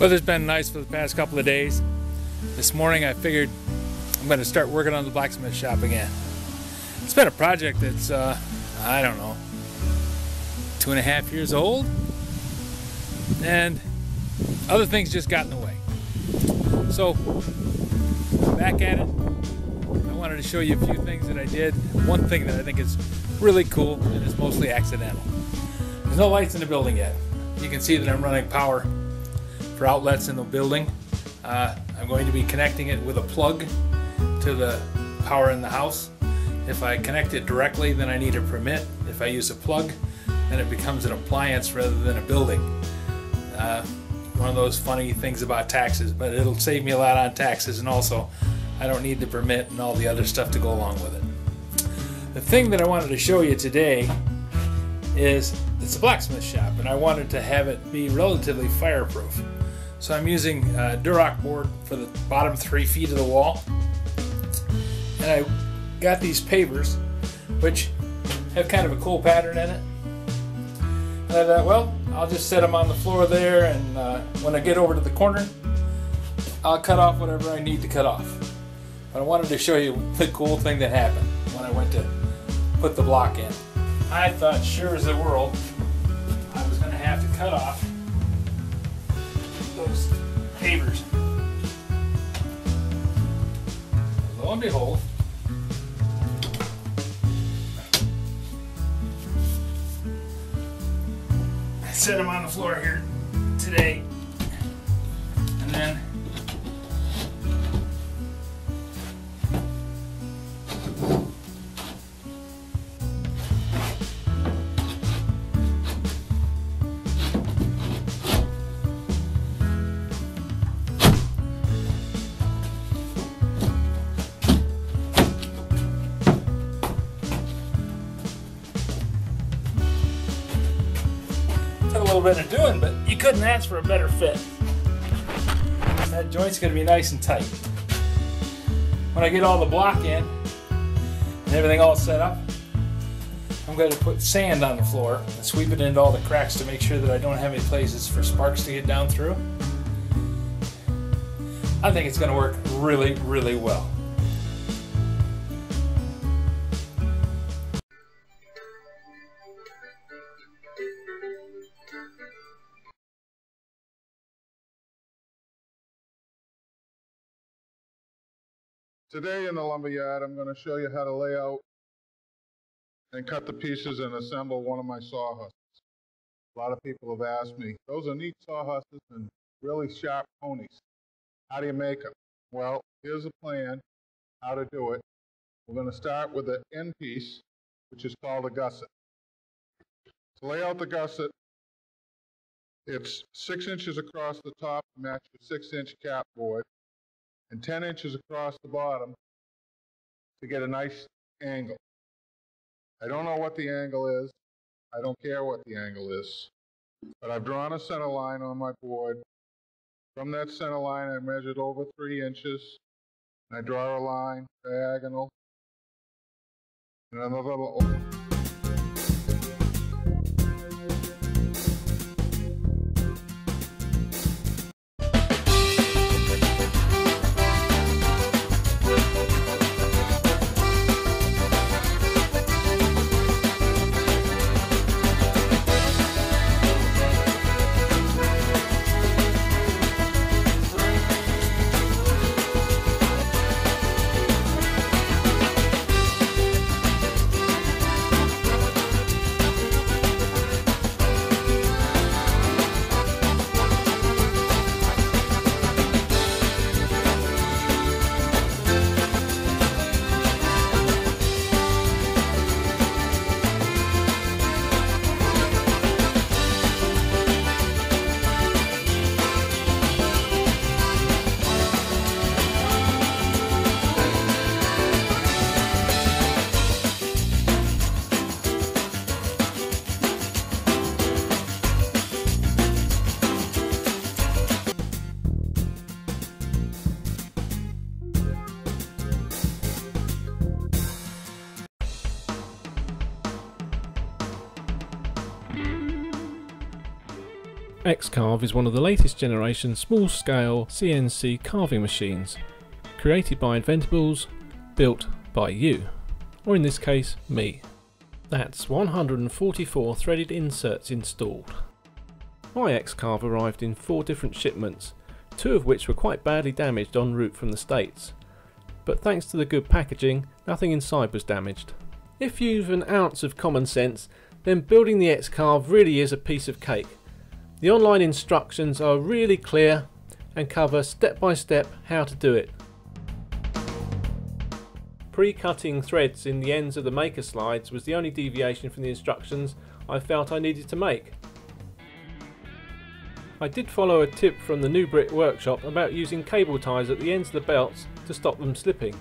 Weather's been nice for the past couple of days. This morning I figured I'm going to start working on the blacksmith shop again. It's been a project that's, I don't know, 2.5 years old, and other things just got in the way. So, back at it. I wanted to show you a few things that I did. One thing that I think is really cool, and it's mostly accidental. There's no lights in the building yet. You can see that I'm running power for outlets in the building. I'm going to be connecting it with a plug to the power in the house. If I connect it directly, then I need a permit. If I use a plug, then it becomes an appliance rather than a building. One of those funny things about taxes, but it'll save me a lot on taxes, and also I don't need the permit and all the other stuff to go along with it. The thing that I wanted to show you today is it's a blacksmith shop, and I wanted to have it be relatively fireproof. So I'm using Durock board for the bottom 3 feet of the wall, and I got these pavers which have kind of a cool pattern in it, and I thought, well, I'll just set them on the floor there, and when I get over to the corner I'll cut off whatever I need to cut off. But I wanted to show you the cool thing that happened when I went to put the block in. I thought sure as the world I was going to have to cut off those pavers. Lo and behold, I set them on the floor here today, and then a little bit of doing, but you couldn't ask for a better fit. That joint's going to be nice and tight. When I get all the block in and everything all set up, I'm going to put sand on the floor and sweep it into all the cracks to make sure that I don't have any places for sparks to get down through. I think it's going to work really, really well. Today in the lumberyard, I'm going to show you how to lay out and cut the pieces and assemble one of my sawhorses. A lot of people have asked me, those are neat sawhorses and really sharp ponies. How do you make them? Well, here's a plan how to do it. We're going to start with the end piece, which is called a gusset. To lay out the gusset, it's 6 inches across the top to match the 6-inch cap board, and 10 inches across the bottom to get a nice angle. I don't know what the angle is. I don't care what the angle is. But I've drawn a center line on my board. From that center line, I measured over 3 inches. And I draw a line, diagonal, and another little. X-Carve is one of the latest generation small-scale CNC carving machines, created by Inventables, built by you, or in this case, me. That's 144 threaded inserts installed. My X-Carve arrived in 4 different shipments, 2 of which were quite badly damaged en route from the States. But thanks to the good packaging, nothing inside was damaged. If you've an ounce of common sense, then building the X-Carve really is a piece of cake. The online instructions are really clear and cover step by step how to do it. Pre-cutting threads in the ends of the maker slides was the only deviation from the instructions I felt I needed to make. I did follow a tip from the New Brick workshop about using cable ties at the ends of the belts to stop them slipping.